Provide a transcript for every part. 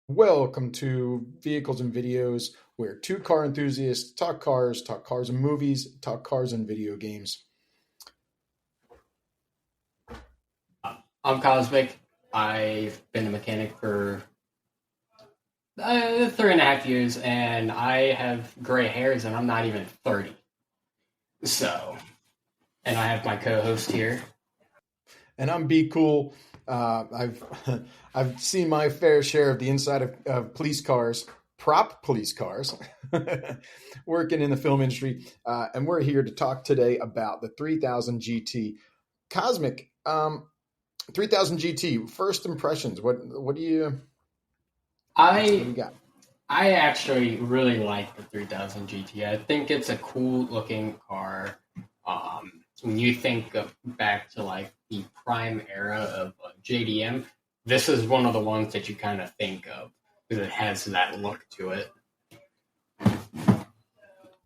Welcome to Vehicles and Videos, where two car enthusiasts talk cars and movies, talk cars and video games. I'm Cosmic. I've been a mechanic for 3.5 years, and I have gray hairs, and I'm not even 30. So, and I have my co-host here. And I'm Be Cool. I've I've seen my fair share of the inside of police cars, prop police cars, working in the film industry, and we're here to talk today about the 3000 GT. Cosmic, 3000 GT. First impressions. What do you I got? I actually really like the 3000 GT. I think it's a cool looking car. When you think back to like the prime era of JDM, this is one of the ones that you kind of think of because it has that look to it.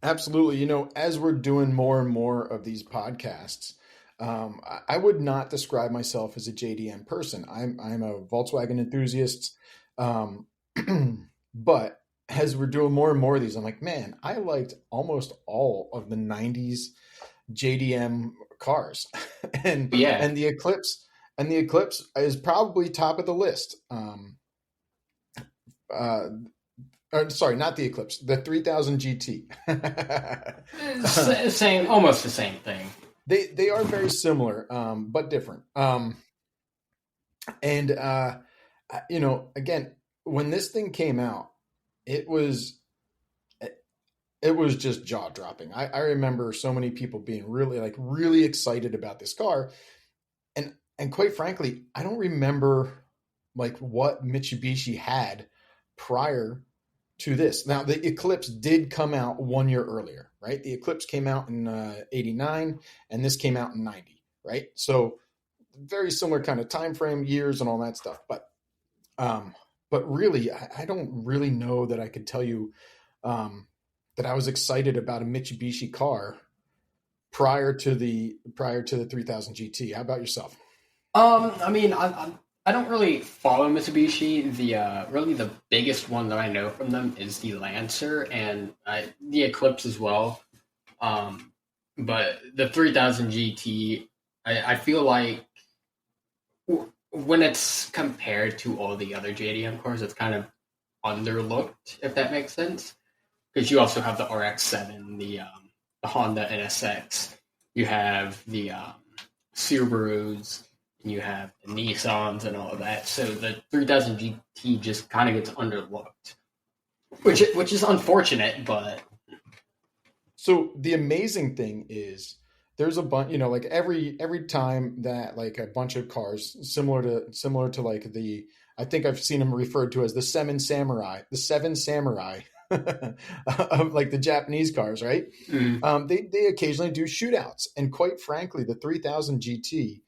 Absolutely. As we're doing more and more of these podcasts, I would not describe myself as a JDM person. I'm a Volkswagen enthusiast. Um, but as we're doing more and more of these, I'm like, man, I liked almost all of the 90s JDM cars. and Yeah, and the Eclipse is probably top of the list. Uh, sorry, not the Eclipse, the 3000 GT. same, almost the same thing. They are very similar, but different. And again, when this thing came out, it was just jaw dropping. I remember so many people being really excited about this car, and quite frankly, I don't remember like what Mitsubishi had prior to this. Now, the Eclipse did come out 1 year earlier, right? The Eclipse came out in '89, and this came out in '90, right? So very similar kind of time frame, years, and all that stuff. But really, I don't really know that I could tell you that I was excited about a Mitsubishi car prior to the 3000 GT. How about yourself? I mean, I don't really follow Mitsubishi. Really the biggest one that I know from them is the Lancer and the Eclipse as well. But the 3000 GT, I feel like when it's compared to all the other JDM cars, it's kind of underlooked, if that makes sense. Because you also have the RX-7, the Honda NSX, you have the Subarus, and you have the Nissans and all of that. So the 3000 GT just kind of gets underlooked, which is unfortunate, but So the amazing thing is there's a bunch, like every time that like a bunch of cars similar to like I think I've seen them referred to as the seven samurai of like the Japanese cars, right? They occasionally do shootouts, and quite frankly, the 3000 GT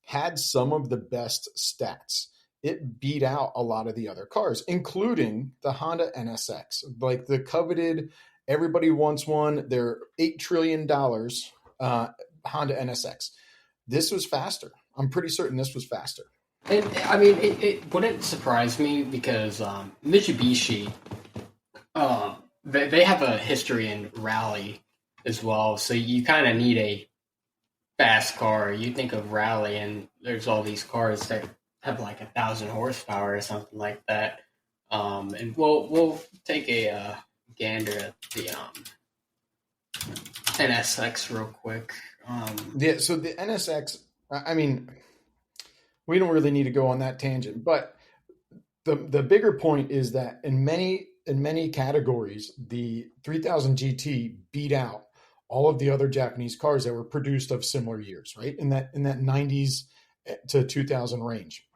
had some of the best stats. It beat out a lot of the other cars, including the Honda NSX, like the coveted. Everybody wants one. They're $8 trillion. Honda NSX. This was faster. I'm pretty certain this was faster. I mean, it wouldn't surprise me because Mitsubishi, they have a history in rally as well. So you kind of need a fast car. You think of rally, and there's all these cars that have like 1,000 horsepower or something like that. And we'll take a gander at the NSX real quick. Yeah. So the NSX. I mean, we don't really need to go on that tangent, but the bigger point is that in many categories, the 3000 GT beat out all of the other Japanese cars that were produced of similar years, right? In that 90s to 2000 range.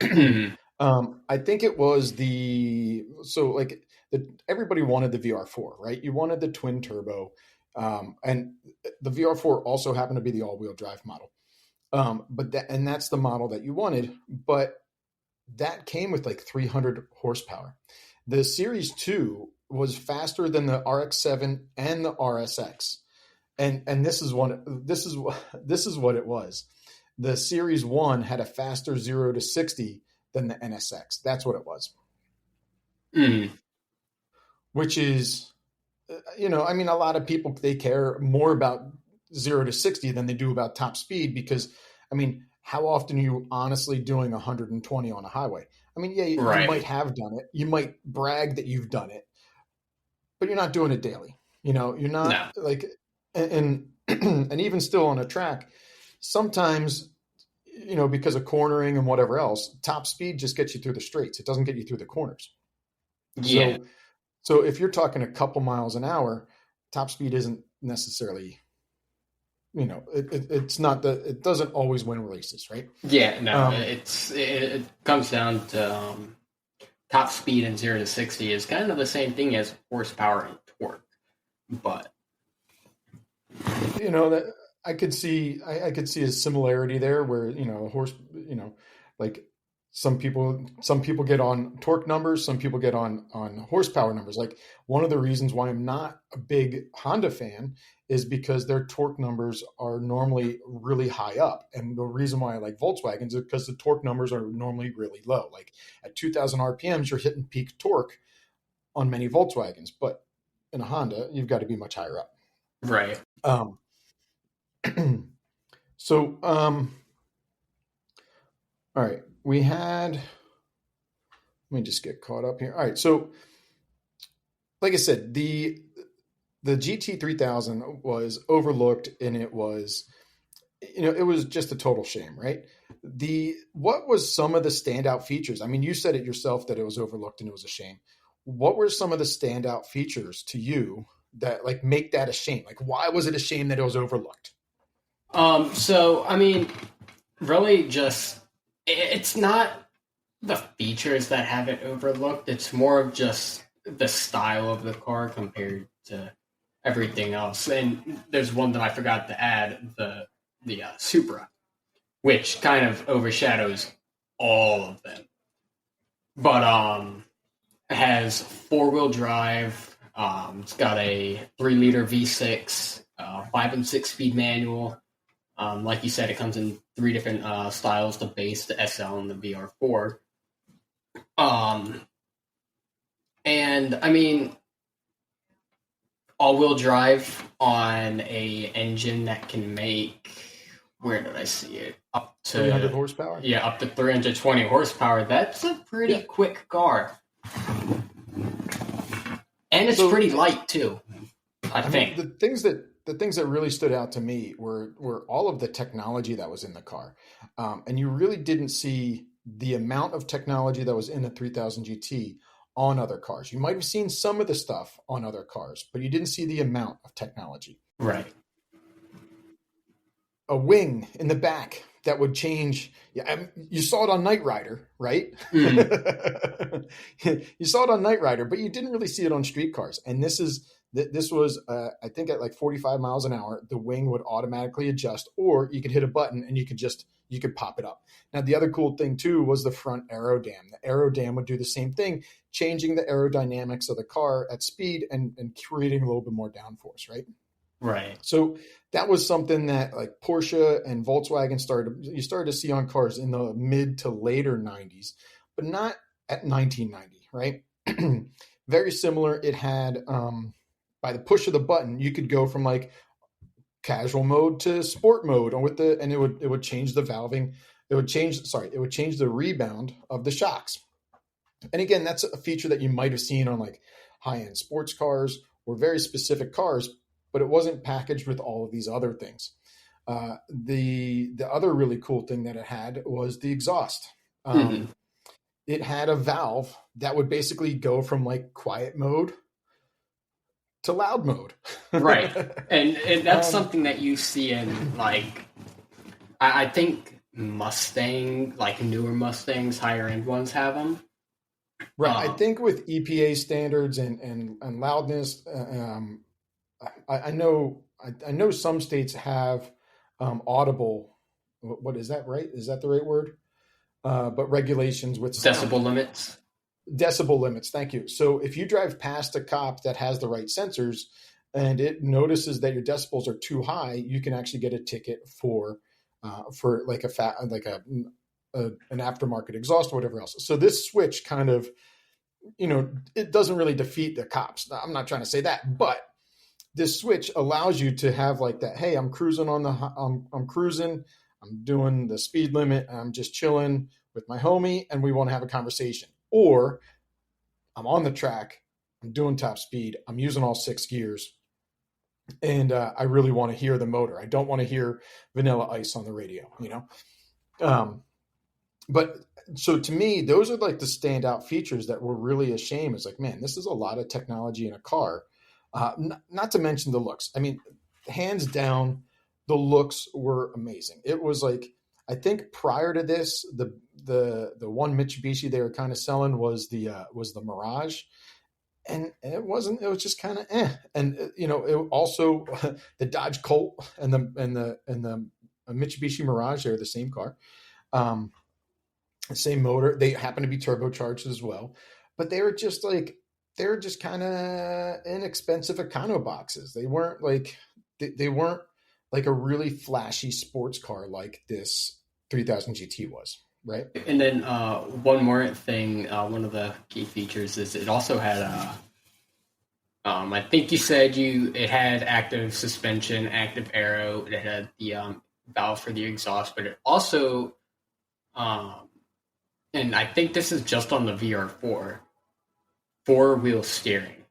I think it was everybody wanted the VR4, right? You wanted the twin turbo, and the VR4 also happened to be the all-wheel drive model. That's the model that you wanted, but that came with like 300 horsepower. The Series 2 was faster than the RX-7 and the RSX. And this is what it was. The Series 1 had a faster 0 to 60 than the NSX. That's what it was. Mm, which is, I mean, a lot of people, they care more about 0 to 60 than they do about top speed because, I mean, how often are you honestly doing 120 on a highway? I mean, yeah, you right. might have done it. You might brag that you've done it, but you're not doing it daily. You're not No. like, and and even still on a track, sometimes, because of cornering and whatever else, top speed just gets you through the straights. It doesn't get you through the corners. Yeah. So if you're talking a couple miles an hour, top speed isn't necessarily, it's not it doesn't always win races, right? Yeah. No. Um, It comes down to top speed and 0 to 60 is kind of the same thing as horsepower and torque, but that I could see a similarity there where, horse, like some people get on torque numbers, some people get on horsepower numbers. Like one of the reasons why I'm not a big Honda fan is because their torque numbers are normally really high up. And the reason why I like Volkswagens is because the torque numbers are normally really low. Like at 2000 RPMs, you're hitting peak torque on many Volkswagens, but in a Honda, you've got to be much higher up. right. Um, so, all right, we had. Let me just get caught up here. All right, so like I said, the GT3000 was overlooked, and it was just a total shame, right? What was some of the standout features? I mean, you said it yourself that it was overlooked and it was a shame. What were some of the standout features to you that like make that a shame? Like, why was it a shame that it was overlooked? So I mean, really, just it's not the features that have it overlooked. It's more of just the style of the car compared to everything else. And there's one that I forgot to add: the Supra, which kind of overshadows all of them. But it has 4 wheel drive. It's got a 3 liter V6, 5 and 6 speed manual. Like you said, it comes in 3 different styles: the base, the SL, and the VR4. Um, and I mean, all-wheel drive on a engine that can make, where did I see it? Up 300 to, horsepower. yeah, up to 320 horsepower. That's a pretty Yeah. quick car, and it's So pretty light too. I I mean, think. the things that really stood out to me were all of the technology that was in the car, and you really didn't see the amount of technology that was in the 3000 GT on other cars. You might have seen some of the stuff on other cars, but you didn't see the amount of technology. Right. A wing in the back that would change. Yeah, you saw it on Knight Rider, right? Mm, You saw it on Knight Rider, but you didn't really see it on street cars. And this was, I think, at like 45 miles an hour, the wing would automatically adjust, or you could hit a button and you could pop it up. Now, the other cool thing too was the front aero dam. The aero dam would do the same thing, changing the aerodynamics of the car at speed and creating a little bit more downforce, right? right. So that was something that like Porsche and Volkswagen started to see on cars in the mid to later 90s, but not at 1990, right? Very similar. It had, by the push of the button, you could go from like casual mode to sport mode, and it would change the valving. It would change the rebound of the shocks. And again, that's a feature that you might have seen on like high-end sports cars or very specific cars, but it wasn't packaged with all of these other things. The other really cool thing that it had was the exhaust. Mm-hmm. It had a valve that would basically go from like quiet mode to loud mode. Right. And that's um, something that you see in, like, I think Mustang, like newer Mustangs, higher end ones have them. right. I think with EPA standards and loudness, I know some states have audible. What is that? Right? Is that the right word? But regulations with sound. Decibel limits. Decibel limits. Thank you. So if you drive past a cop that has the right sensors and it notices that your decibels are too high, you can actually get a ticket for like an aftermarket exhaust or whatever else. So this switch kind of it doesn't really defeat the cops. I'm not trying to say that, but this switch allows you to have like that. Hey, I'm cruising I'm cruising. I'm doing the speed limit. I'm just chilling with my homie, and we want to have a conversation. Or I'm on the track. I'm doing top speed. I'm using all 6 gears, and I really want to hear the motor. I don't want to hear Vanilla Ice on the radio. But so to me, those are like the standout features that were really a shame. It's like, man, this is a lot of technology in a car. Not to mention the looks. I mean, hands down, the looks were amazing. It was like, I think prior to this, the one Mitsubishi they were kind of selling was the Mirage, and it wasn't. It was just kind of And it also the Dodge Colt and the Mitsubishi Mirage, they're the same car. Same motor. They happen to be turbocharged as well, but they were just kind of inexpensive econo boxes. They weren't like they weren't like a really flashy sports car like this 3000 GT was, right? And then one more thing, one of the key features is it also had I think you said it had active suspension, active aero. It had the valve for the exhaust, but it also and I think this is just on the VR4, four-wheel steering,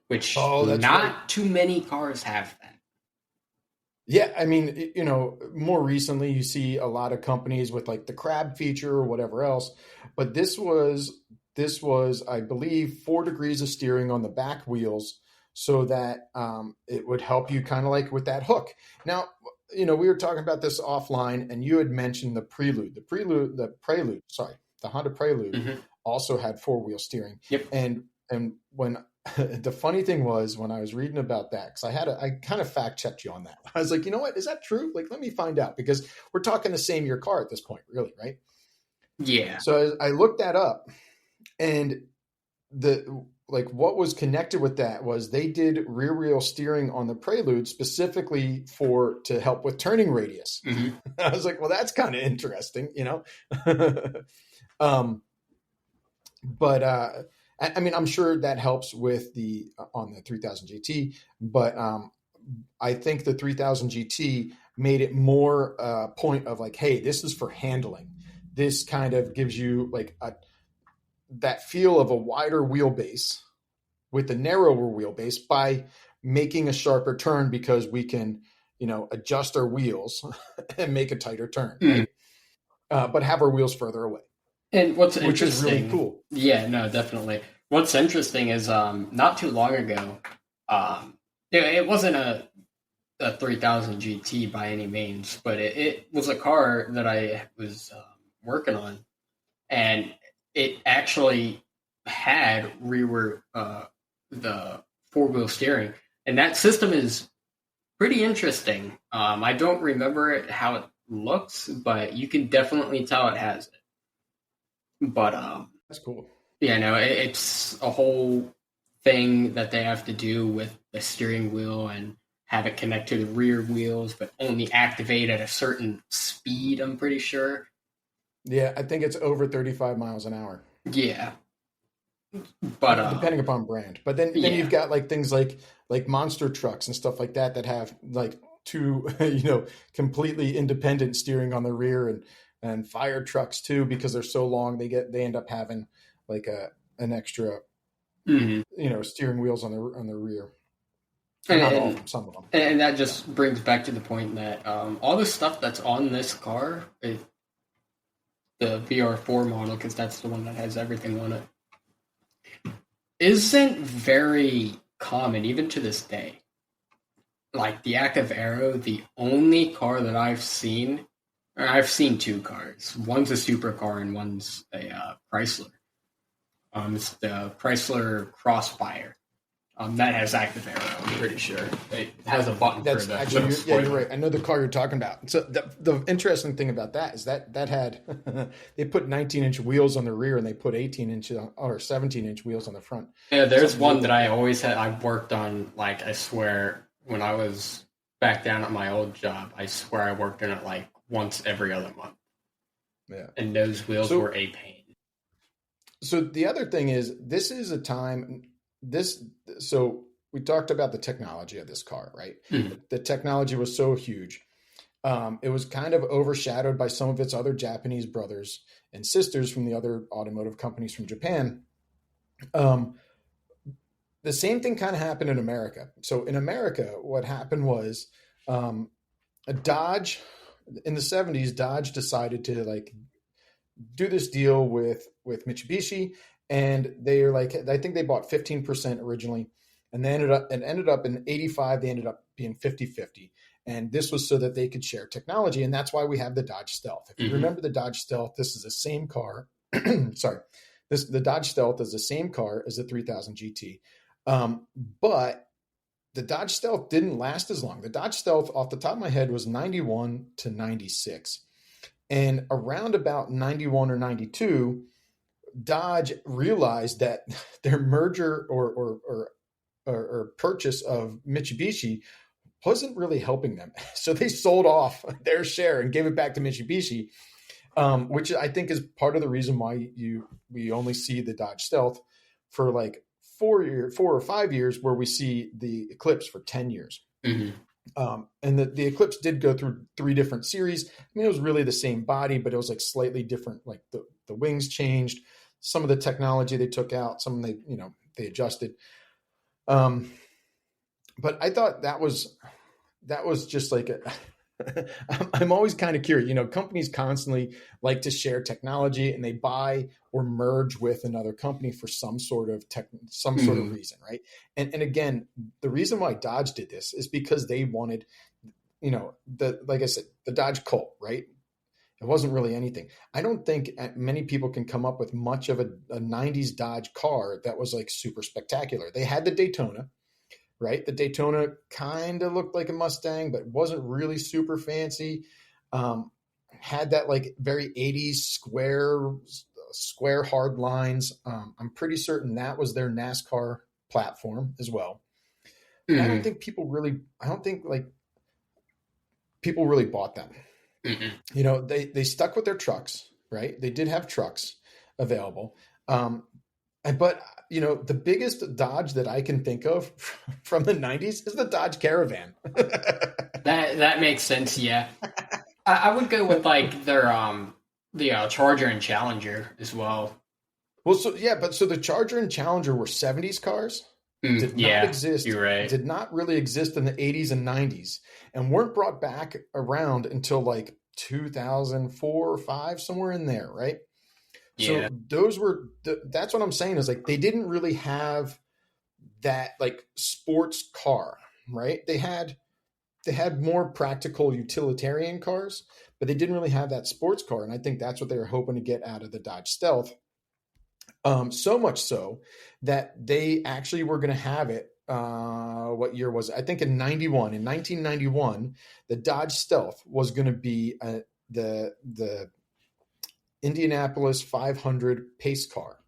which not right. Too many cars have that. Yeah, I mean, more recently you see a lot of companies with like the crab feature or whatever else, but this was, I believe, 4 degrees of steering on the back wheels so that it would help you kind of like with that hook. Now, we were talking about this offline, and you had mentioned the Prelude. The Honda Prelude also had 4-wheel steering. Yep. And when the funny thing was, when I was reading about that, because I kind of fact checked you on that. I was like, you know what, is that true? Like, let me find out, because we're talking the same year car at this point, really, right? Yeah. So I looked that up, and what was connected with that was they did rear wheel steering on the Prelude specifically to help with turning radius. Mm-hmm. I was like, well, that's kind of interesting, But I mean, I'm sure that helps with on the 3000 GT, but I think the 3000 GT made it more point of like, hey, this is for handling. This kind of gives you like that feel of a wider wheelbase with a narrower wheelbase by making a sharper turn, because we can, adjust our wheels and make a tighter turn, right? But have our wheels further away. And which is really cool. Yeah, no, definitely. What's interesting is not too long ago, it wasn't a 3000 GT by any means, but it was a car that I was working on, and it actually had rear the 4-wheel steering, and that system is pretty interesting. I don't remember how it looks, but you can definitely tell it has it. But that's cool. Yeah, no, it's a whole thing that they have to do with the steering wheel and have it connect to the rear wheels, but only activate at a certain speed, I'm pretty sure. Yeah, I think it's over 35 miles an hour. Yeah. But depending upon brand. But then you've got like things like monster trucks and stuff like that have like 2 completely independent steering on the rear, and fire trucks too, because they're so long, they end up having like an extra steering wheels on the rear. Not all of them, some of them. And that just brings back to the point that all the stuff that's on this car, the VR4 model, because that's the one that has everything on it, isn't very common even to this day. Like the active aero, the only car that I've seen 2 cars. One's a Supra car and one's a Chrysler. It's the Chrysler Crossfire. That has active aero, I'm pretty sure. It has a button for the actually, you're right. I know the car you're talking about. So the interesting thing about that is that had they put 19-inch wheels on the rear, and they put 18-inch or 17-inch wheels on the front. Yeah, there's one that I always had. I worked on, like, I swear, when I was back down at my old job, I swear I worked on it like once every other month. Yeah, and those wheels were a pain. So the other thing is, this is a time this so we talked about the technology of this car, right? Mhm. The technology was so huge. It was kind of overshadowed by some of its other Japanese brothers and sisters from the other automotive companies from Japan. Um, the same thing kind of happened in America. So in America, what happened was um, a Dodge in the 70s. Dodge decided to like do this deal with Mitsubishi, and they're like, I think they bought 15% originally, and they ended up in 85 they ended up being 50-50. And this was so that they could share technology, and that's why we have the Dodge Stealth. If you Mhm. remember the Dodge Stealth, this is the same car. Sorry, this the Dodge Stealth is the same car as the 3000 GT, um, but the Dodge Stealth didn't last as long. The Dodge Stealth, off the top of my head, was 91 to 96. And around about 91 or 92, Dodge realized that their merger or purchase of Mitsubishi wasn't really helping them. So they sold off their share and gave it back to Mitsubishi, which I think is part of the reason why we only see the Dodge Stealth for like 4 or 5 years, where we see the Eclipse for 10 years. Mhm. And the Eclipse did go through 3 different series. I mean, it was really the same body, but it was like slightly different. Like the wings changed, some of the technology they took out, some they adjusted. Um, but I thought that was just like I'm always kind of curious. Companies constantly like to share technology, and they buy or merge with another company for some sort of Mhm. reason, right? And again, the reason why Dodge did this is because they wanted, like I said, the Dodge Colt, right? It wasn't really anything. I don't think many people can come up with much of a 90s Dodge car that was like super spectacular. They had the Daytona, right? The Daytona kind of looked like a Mustang, but wasn't really super fancy. Um, had that like very 80s square hard lines. I'm pretty certain that was their NASCAR platform as well. But Mhm. I don't think like people really bought them. Mhm. They stuck with their trucks, right? They did have trucks available. But the biggest Dodge that I can think of from the 90s is the Dodge Caravan. That makes sense. Yeah, I would go with like their the Charger and Challenger as well. Well, so yeah, but so the Charger and Challenger were 70s cars, Mm, did not yeah, exist, you're right. did not really exist in the 80s and 90s, and weren't brought back around until like 2004 or 5, somewhere in there, right? Yeah. So that's what I'm saying, is like they didn't really have that like sports car, right? They had more practical utilitarian cars, but they didn't really have that sports car. And I think that's what they were hoping to get out of the Dodge Stealth. So much so that they actually were going to have it. What year was it? I think in 91. In 1991, the Dodge Stealth was going to be the Indianapolis 500 pace car.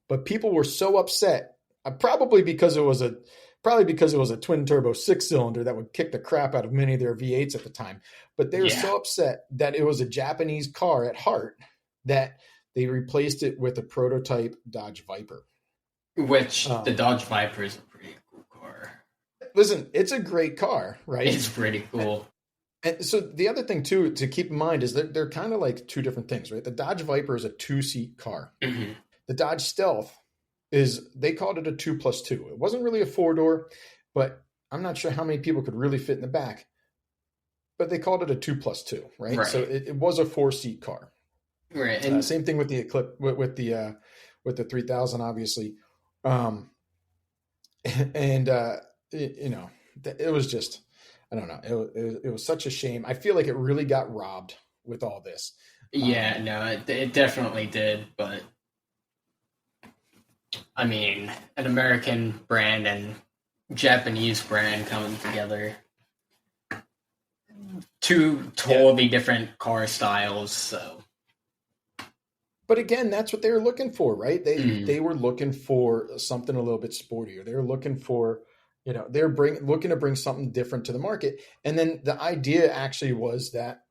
But people were so upset, probably because it was a twin turbo 6 cylinder that would kick the crap out of many of their V8s at the time. But they were Yeah. so upset that it was a Japanese car at heart that they replaced it with a prototype Dodge Viper. Which the Um, Dodge Viper is a pretty cool car. Listen, it's a great car, right? It's pretty cool. And so the other thing too to keep in mind is that they're kind of like two different things, right? The Dodge Viper is a 2-seat car. Hmm. The Dodge Stealth they called it a 2+2. It wasn't really a 4-door, but I'm not sure how many people could really fit in the back. But they called it a 2+2, right? So Right. it was a 4-seat car. Right. And Same thing with the Eclipse, with the 3000, obviously. Um, and it was just, I don't know, it was such a shame. I feel like it really got robbed with all this. yeah, Um, no, it definitely did. But I mean, an American brand and Japanese brand coming together, two yeah, totally different car styles. So, but again, that's what they were looking for, right? They mm, they were looking for something a little bit sportier. They were looking for, looking to bring something different to the market. And then the idea actually was that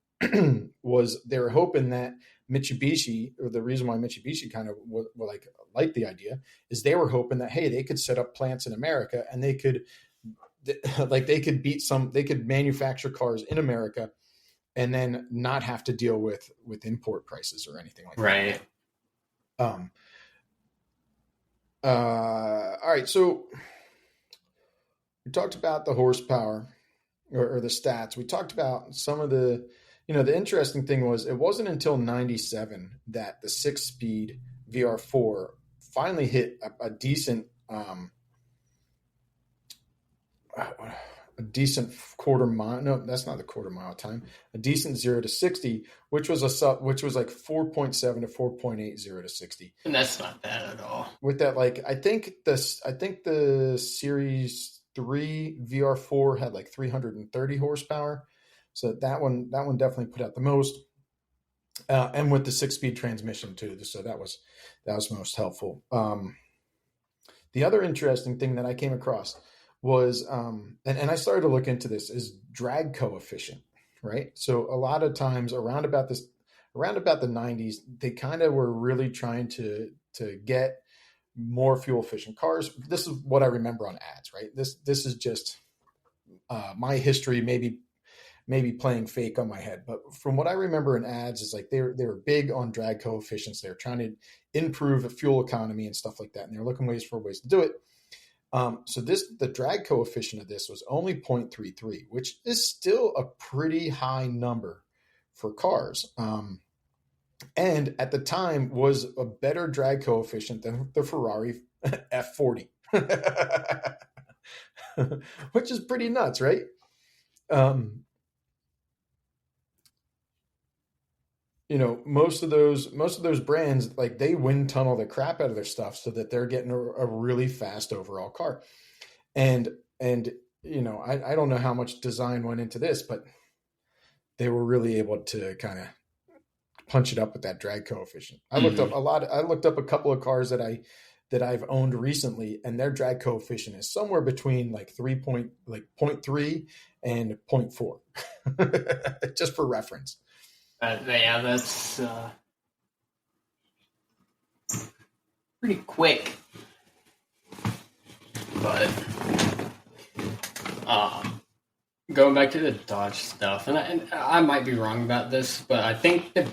was they were hoping that Mitsubishi, or the reason why Mitsubishi kind of liked the idea, is they were hoping that, hey, they could set up plants in America and they could they could manufacture cars in America and then not have to deal with import prices or anything like Right. that. All right, so we talked about the horsepower or the stats. We talked about some of the, the interesting thing was it wasn't until 97 that the 6-speed VR4 finally hit a decent quarter mile. No, that's not the quarter mile time. A decent 0 to 60, which was like 4.7 to 4.8 0 to 60. And that's not bad at all. With that, like I think the Series 3 VR4 had like 330 horsepower. So that one definitely put out the most. And with the 6-speed transmission too. So that was most helpful. The other interesting thing that I came across was, and I started to look into this, is drag coefficient, right? So a lot of times around about the 90s, they kind of were really trying to get more fuel efficient cars. This is what I remember on ads, right? This is just my history, maybe playing fake on my head, but from what I remember in ads is like they were big on drag coefficients. They were trying to improve the fuel economy and stuff like that, and they were looking for ways to do it. So the drag coefficient of this was only 0.33, which is still a pretty high number for cars. And at the time was a better drag coefficient than the Ferrari F40, which is pretty nuts, right? Most of those brands, like they wind tunnel the crap out of their stuff so that they're getting a really fast overall car. And I don't know how much design went into this, but they were really able to kind of punch it up with that drag coefficient. I looked up a couple of cars that I've owned recently, and their drag coefficient is somewhere between like 0.3 and 0.4, just for reference. Yeah, that's pretty quick. But going back to the Dodge stuff, and I might be wrong about this, but I think the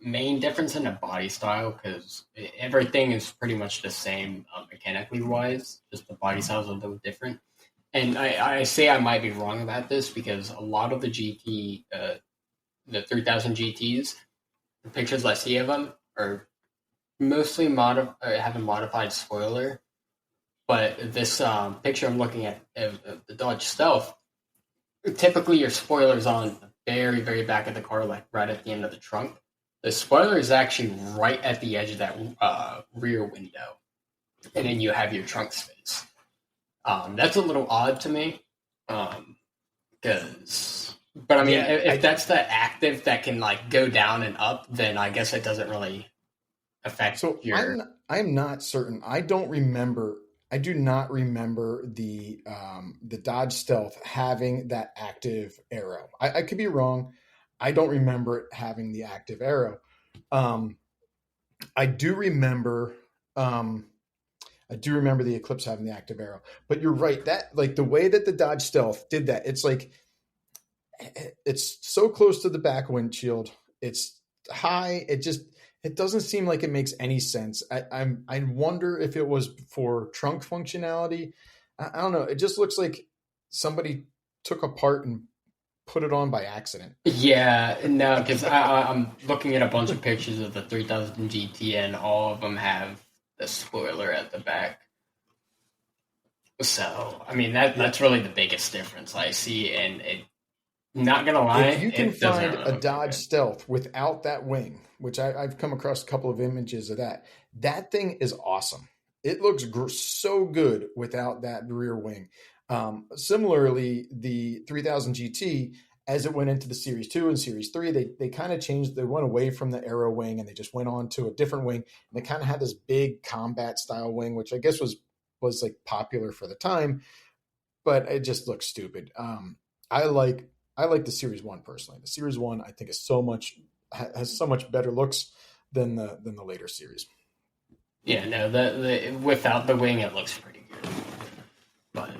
main difference in the body style, because everything is pretty much the same mechanically wise, just the body style is a little different. And I say I might be wrong about this because a lot of the the 3000 GTs, the pictures I see of them are mostly have a modified spoiler. But this picture I'm looking at of the Dodge Stealth, typically your spoiler's on the very, very back of the car, like right at the end of the trunk. The spoiler is actually right at the edge of that rear window. And then you have your trunk space. That's a little odd to me, but I mean, if that's the active that can like go down and up, then I guess it doesn't really affect. So I'm not certain. I do not remember the Dodge Stealth having that active aero. I could be wrong. I don't remember it having the active aero. I do remember. I do remember the Eclipse having the active aero, but you're right. That like the way that the Dodge Stealth did that, it's like, it's so close to the back windshield. It's high. It doesn't seem like it makes any sense. I wonder if it was for trunk functionality. I don't know. It just looks like somebody took a part and put it on by accident. Yeah, no, because I'm looking at a bunch of pictures of the 3000 GT and all of them have the spoiler at the back. So, I mean, that's really the biggest difference I see. And not going to lie, if you can find a Dodge Stealth without that wing, which I've come across a couple of images of that thing is awesome. It looks so good without that rear wing. Similarly, the 3000 GT, as it went into the Series 2 and Series 3, they kind of changed. They went away from the aero wing and they just went on to a different wing. And they kind of had this big combat style wing, which I guess was like popular for the time, but it just looks stupid. I like I like the Series One personally. The Series One I think is so much has so much better looks than the later series. Yeah, no, the without the wing, it looks pretty good. But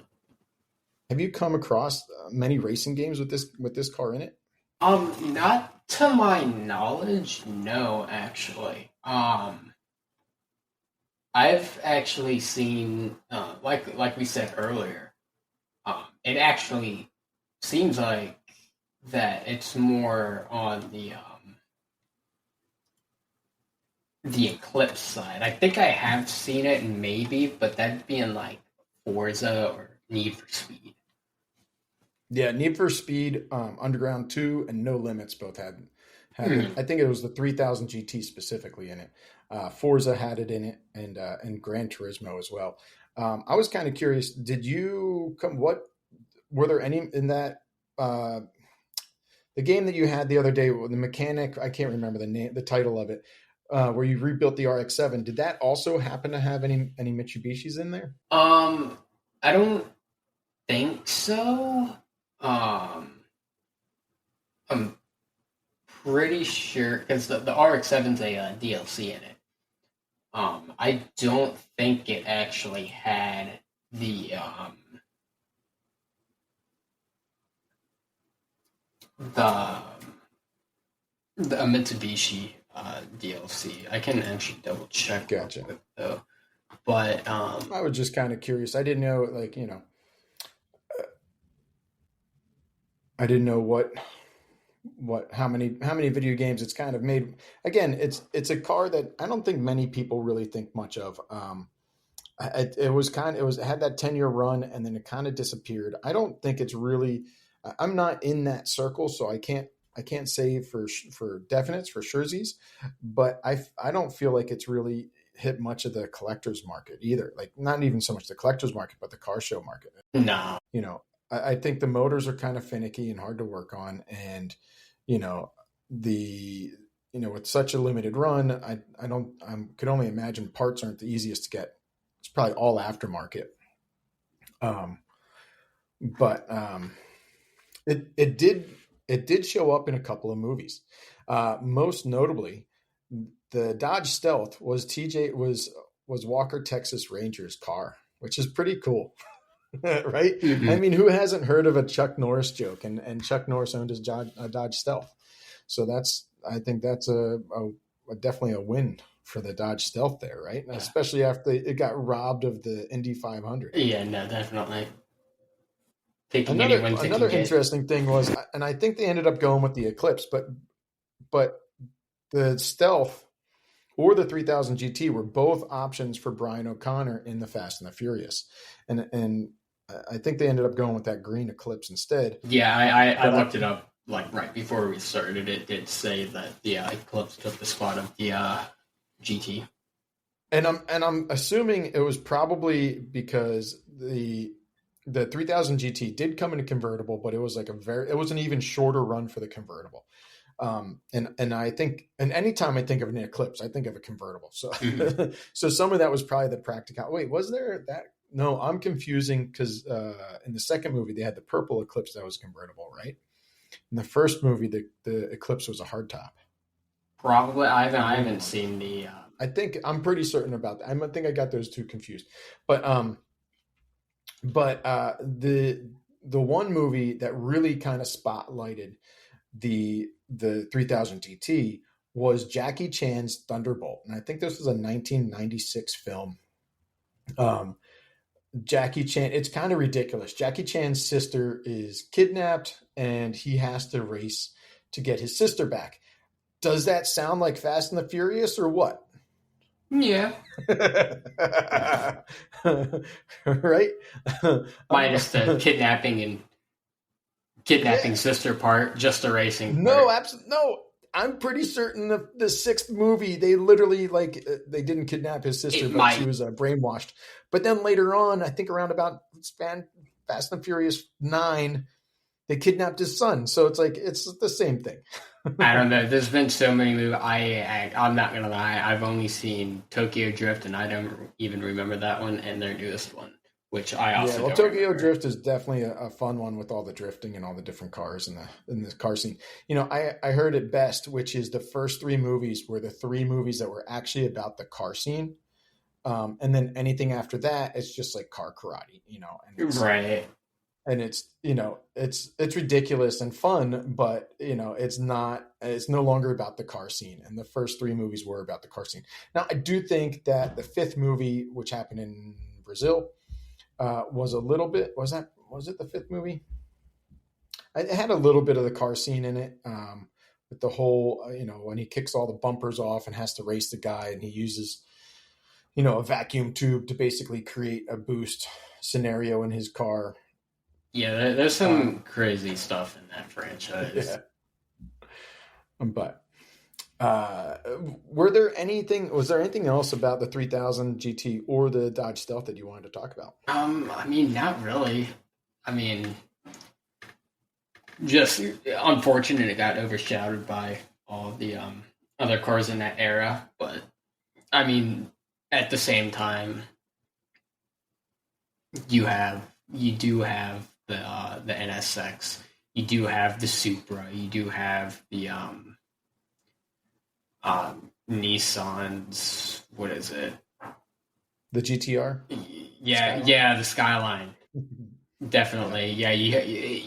Have you come across many racing games with this car in it? not to my knowledge, no, actually. I've actually seen, like we said earlier, it actually seems like that it's more on the Eclipse side. I think I have seen it, maybe, but that'd be in like Forza or Need for Speed. Yeah, Need for Speed, Underground 2, and No Limits both had it. Hmm. I think it was the 3000 GT specifically in it. Forza had it in it, and Gran Turismo as well. I was kind of curious. Did you come? What were there any in that the game that you had the other day? The mechanic, I can't remember the name, the title of it, where you rebuilt the RX-7. Did that also happen to have any Mitsubishis in there? I don't think so. I'm pretty sure because the RX-7's a DLC in it. I don't think it actually had the the Mitsubishi DLC. I can actually double check real Gotcha. quick though. But I was just kind of curious. I didn't know, like, I didn't know how many video games it's kind of made. Again, it's a car that I don't think many people really think much of. It had that 10-year run and then it kind of disappeared. I don't think it's really. I'm not in that circle, so I can't say for definites for surezies, but I don't feel like it's really hit much of the collector's market either. Like not even so much the collector's market, but the car show market. no, I think the motors are kind of finicky and hard to work on, and you know the with such a limited run, I could only imagine parts aren't the easiest to get. It's probably all aftermarket. Um, but it did show up in a couple of movies. Most notably, the Dodge Stealth was Walker Texas Ranger's car, which is pretty cool. Right? I mm-mm. mean, who hasn't heard of a Chuck Norris joke? And Chuck Norris owned his Dodge Stealth, so I think that's definitely a win for the Dodge Stealth there, right? Yeah. Especially after it got robbed of the Indy 500. Yeah, no, definitely taking any Another wins it can another get. interesting thing was, and I think they ended up going with the Eclipse, but the Stealth or the 3000 GT were both options for Brian O'Connor in the Fast and the Furious, and I think they ended up going with that green Eclipse instead. Yeah, I But looked it up like right before we started. It did say that the Eclipse took the spot of the GT. I'm assuming it was probably because the 3000 GT did come in a convertible, but it was like it was an even shorter run for the convertible. And I think, and anytime I think of an Eclipse, I think of a convertible. So, Mm-hmm. so some of that was probably the practical. Wait, was there that? No, I'm confusing because in the second movie they had the purple Eclipse that was convertible, right? In the first movie, the Eclipse was a hardtop. Probably, I haven't seen the. I'm pretty certain about that. I think I got those two confused, but the one movie that really kind of spotlighted the 3000 GT was Jackie Chan's Thunderbolt, and I think this was a 1996 film. Jackie Chan, it's kind of ridiculous. Jackie Chan's sister is kidnapped, and he has to race to get his sister back. Does that sound like Fast and the Furious or what? Yeah. Right? Minus the kidnapping Yeah. sister part, just the racing No, part. absolutely no. I'm pretty certain the sixth movie they literally they didn't kidnap his sister, It but she might. was brainwashed. But then later on, I think around about Fast and Furious 9, they kidnapped his son. So it's the same thing. I don't know. There's been so many movies. I'm not gonna lie. I've only seen Tokyo Drift, and I don't even remember that one, and their newest one. which I Yeah, also well, don't Tokyo remember. Drift is definitely a fun one with all the drifting and all the different cars in the car scene. You know, I heard it best, which is the first three movies were the three movies that were actually about the car scene, and then anything after that is just like car karate. You know, Right. and it's you know it's ridiculous and fun, but you know it's no longer about the car scene. And the first three movies were about the car scene. Now, I do think that the fifth movie, which happened in Brazil, was a little bit was it the fifth movie? It had a little bit of the car scene in it, with the whole you know when he kicks all the bumpers off and has to race the guy, and he uses you know a vacuum tube to basically create a boost scenario in his car. Yeah, there's some Um, crazy stuff in that franchise. yeah, but uh, were there anything? Was there anything else about the 3000 GT or the Dodge Stealth that you wanted to talk about? I mean, not really. I mean, just unfortunate it got overshadowed by all the other cars in that era. But I mean, at the same time, you do have the NSX, you do have the Supra, you do have the Nissan's, what is it? The GTR Yeah, Skyline. yeah, the Skyline, Yeah, definitely. Yeah,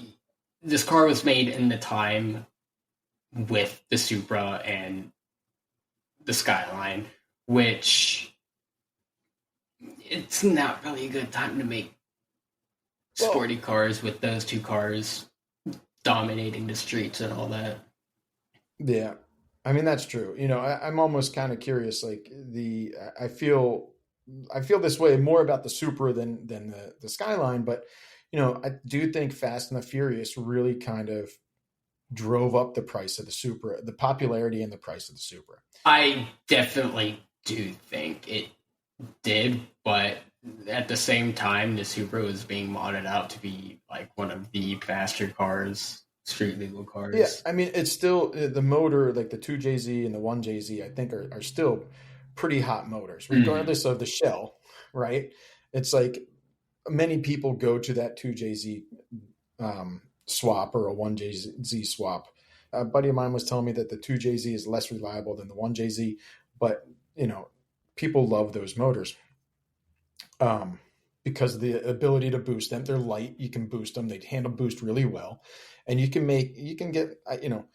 this car was made in the time with the Supra and the Skyline, which it's not really a good time to make well, sporty cars with those two cars dominating the streets and all that. yeah, I mean that's true. You know, I'm almost kind of curious. Like I feel, I feel this way more about the Supra than the Skyline, but you know, I do think Fast and the Furious really kind of drove up the price of the Supra, the popularity and the price of the Supra. I definitely do think it did, but at the same time, the Supra was being modded out to be like one of the faster cars, street legal Yeah, cars. I mean, it's still the motor, like the 2JZ and the 1JZ, I think are still pretty hot motors, Mm. regardless of the shell, right? It's like many people go to that 2JZ swap or a 1JZ swap. A buddy of mine was telling me that the 2JZ is less reliable than the 1JZ, but you know, people love those motors, um, because of the ability to boost them. They're light, you can boost them, they handle boost really well, and you can get, you know,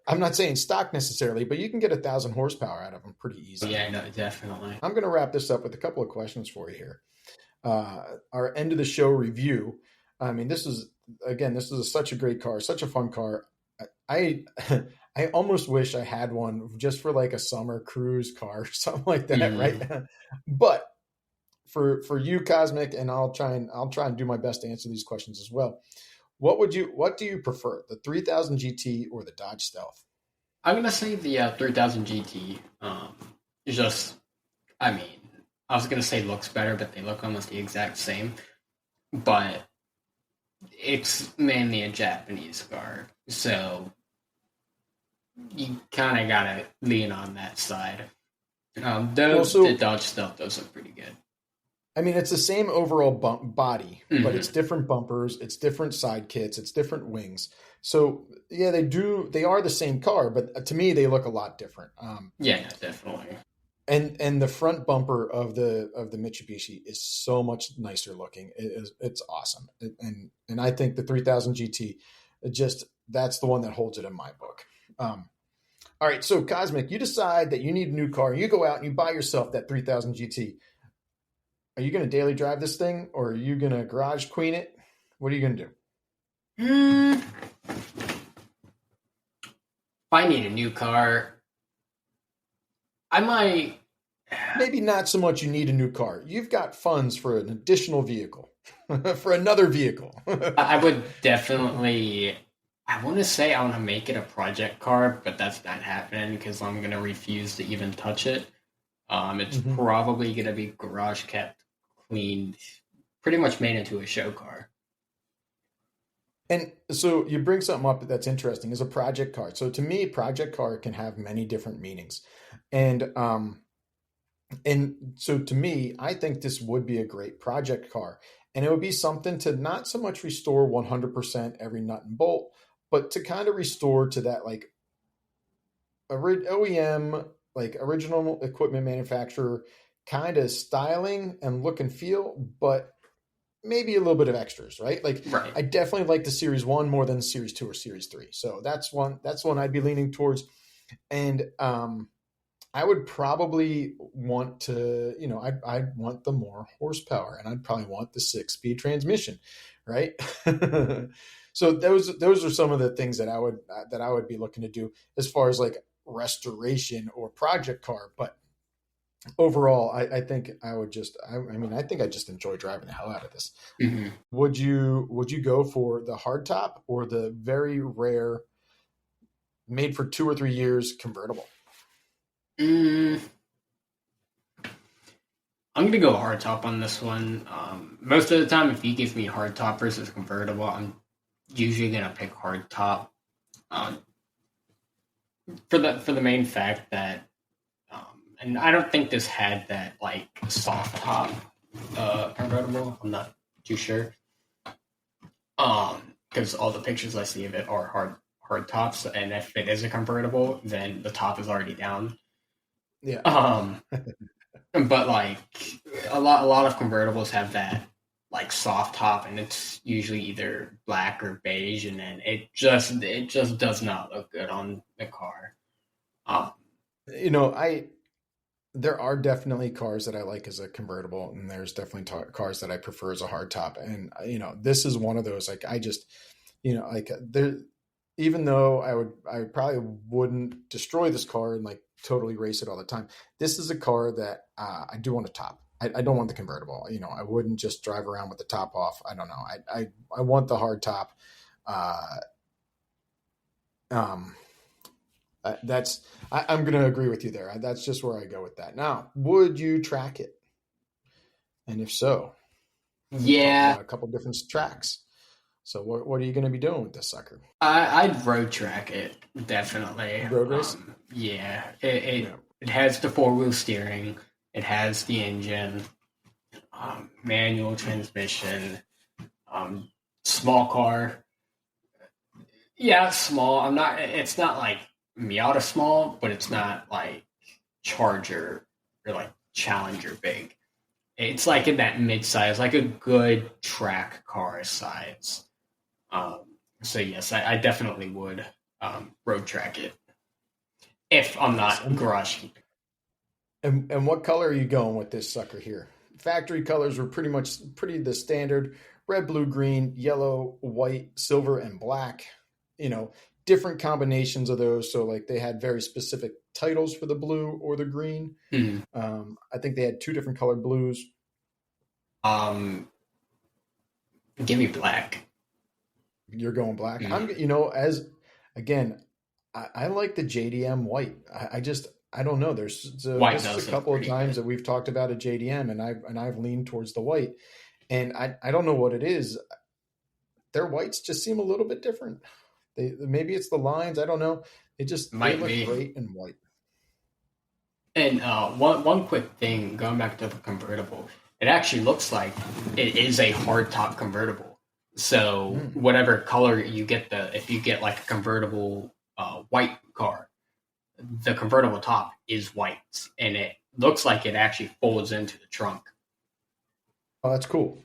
I'm not saying stock necessarily, but you can get 1,000 horsepower out of them pretty easy. Yeah, no, definitely. I'm going to wrap this up with a couple of questions for you here. Our end of the show review. I mean, this is again, this is such a great car, such a fun car. I I almost wish I had one just for like a summer cruise car, something like that, right? Mm. But for you, Cosmic, and I'll try and do my best to answer these questions as well. What do you prefer, the 3000 GT or the Dodge Stealth? I'm gonna say the 3000 GT. Just, I mean, I was gonna say looks better, but they look almost the exact same. But it's mainly a Japanese car, so you kind of gotta lean on that side. Well, Though the so Dodge Stealth does look pretty good. I mean, it's the same overall body, but it's Mm-hmm. different bumpers, it's different side kits, it's different wings. So yeah, they are the same car, but to me, they look a lot different. Yeah, no, definitely. And the front bumper of the Mitsubishi is so much nicer looking. It's awesome, and I think the 3000 GT, just that's the one that holds it in my book. All right, so Cosmic, you decide that you need a new car. You go out and you buy yourself that 3000 GT. Are you going to daily drive this thing, or are you going to garage queen it? What are you going to do? Mm, if I need a new car, I might. Maybe not so much you need a new car. You've got funds for an additional vehicle, for another vehicle. I would definitely. I want to say I want to make it a project car, but that's not happening because I'm gonna refuse to even touch it. It's Mhm. probably gonna be garage kept, cleaned, pretty much made into a show car. And so you bring something up that's interesting is a project car. So to me, project car can have many different meanings. And And so to me, I think this would be a great project car. And it would be something to not so much restore 100% every nut and bolt, but to kind of restore to that like OEM, like original equipment manufacturer kind of styling and look and feel, but maybe a little bit of extras, right? Like Right. I definitely like the Series 1 more than Series 2 or Series 3. So that's one I'd be leaning towards. And I would probably want to, I'd want the more horsepower, and I'd probably want the 6-speed transmission, right? So those are some of the things that I would be looking to do as far as like restoration or project car. But overall, I think I would just, I mean, I think I just enjoy driving the hell out of this. Hmm. Would you go for the hardtop or the very rare, made for 2 or 3 years convertible? Mm, I'm gonna go hardtop on this one. Most of the time, if you give me hardtop versus convertible, I'm usually gonna pick hardtop. Um, for the main fact that, and I don't think this had that like soft top convertible. I'm not too sure. Because all the pictures I see of it are hard tops, and if it is a convertible, then the top is already down. Yeah. Um, but like a lot of convertibles have that like soft top, and it's usually either black or beige, and then it just does not look good on the car. Um, I there are definitely cars that I like as a convertible, and there's definitely cars that I prefer as a hardtop. And this is one of those. Like I just, like there, even though I probably wouldn't destroy this car and like totally race it all the time. This is a car that I do want a top. I don't want the convertible. I wouldn't just drive around with the top off. I don't know. I want the hard top. Uh, um, I'm going to agree with you there. That's just where I go with that. Now, would you track it? And if so, we've talked yeah, about a couple different tracks. So what are you going to be doing with this sucker? I'd road track it definitely. Road race? Yeah, it, Yeah. it it has the 4-wheel steering. It has the engine, manual transmission, um, small car. Yeah, small. I'm not. It's not like Miata small, but it's not like Charger or like Challenger big. It's like in that mid-size, like a good track car size. Um, so yes, I definitely would road track it if I'm Nice. not garage keeping. And what color are you going with this sucker here? Factory colors were pretty the standard: red, blue, green, yellow, white, silver, and black. You know, different combinations of those. So like they had very specific titles for the blue or the green. Mhm. I think they had two different colored blues. Um, Give me black. You're going black. Mhm. As again, I like the JDM white. I don't know. White This is a does look couple of pretty times good. that we've talked about a JDM, and I've leaned towards the white, and I don't know what it is. Their whites just seem a little bit different. Maybe it's the lines. I don't know. They Might look be. great in white. And one quick thing, going back to the convertible, it actually looks like it is a hardtop convertible. So Mm. whatever color you get, if you get like a convertible white car, the convertible top is white, and it looks like it actually folds into the trunk. Oh, that's cool.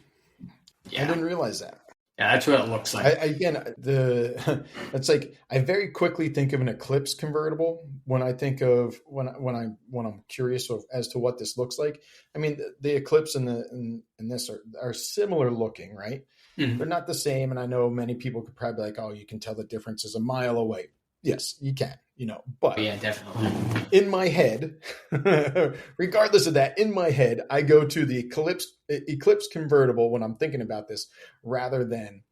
I Yeah, didn't realize that. yeah, that's what it looks like. Again, it's like I very quickly think of an Eclipse convertible when I think of when I'm curious as to what this looks like. I mean, the Eclipse and this are similar looking, right? They're Mhm. not the same, and I know many people could probably be like, "Oh, you can tell the difference is a mile away." Yes, you can, but Yeah, definitely. in my head, regardless of that, in my head, I go to the Eclipse convertible when I'm thinking about this, rather than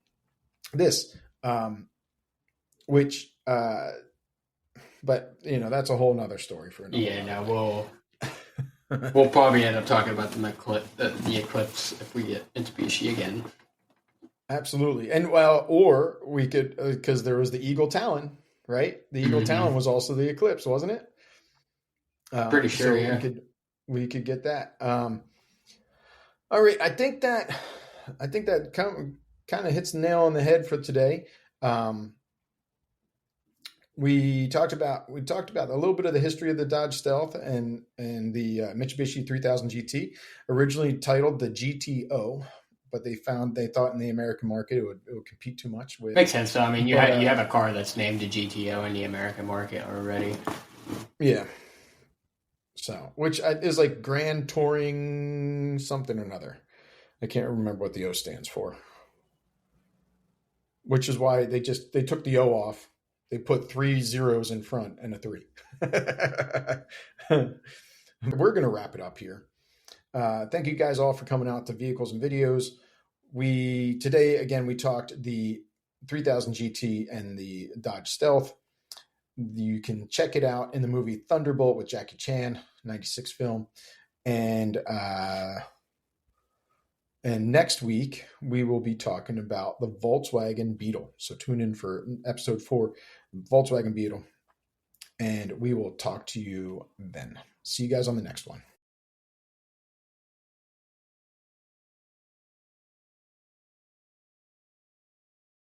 this, which, but that's a whole nother story for Yeah, another no, day. we'll probably end up talking about the eclipse if we get Mitsubishi again. Absolutely, and well, or we could because there was the Eagle Talon, right? The Eagle Hmm. Talon was also the Eclipse, wasn't it? Pretty sure, So we yeah. could. we could get that. All right, I think that kind of hits the nail on the head for today. Um, we talked about a little bit of the history of the Dodge Stealth and the Mitsubishi 3000 GT, originally titled the GTO, but they thought in the American market it would compete too much with. Makes sense. So I mean, But you have a car that's named a GTO in the American market already. yeah, so which is like Grand Touring something or another. I can't remember what the O stands for, which is why they took the O off. They put three zeros in front and a three. We're going to wrap it up here. Thank you guys all for coming out to Vehicles and Videos. Today again we talked the 3000 GT and the Dodge Stealth. You can check it out in the movie Thunderbolt with Jackie Chan, '96 film, and next week we will be talking about the Volkswagen Beetle. So tune in for episode 4, Volkswagen Beetle, and we will talk to you then. See you guys on the next one.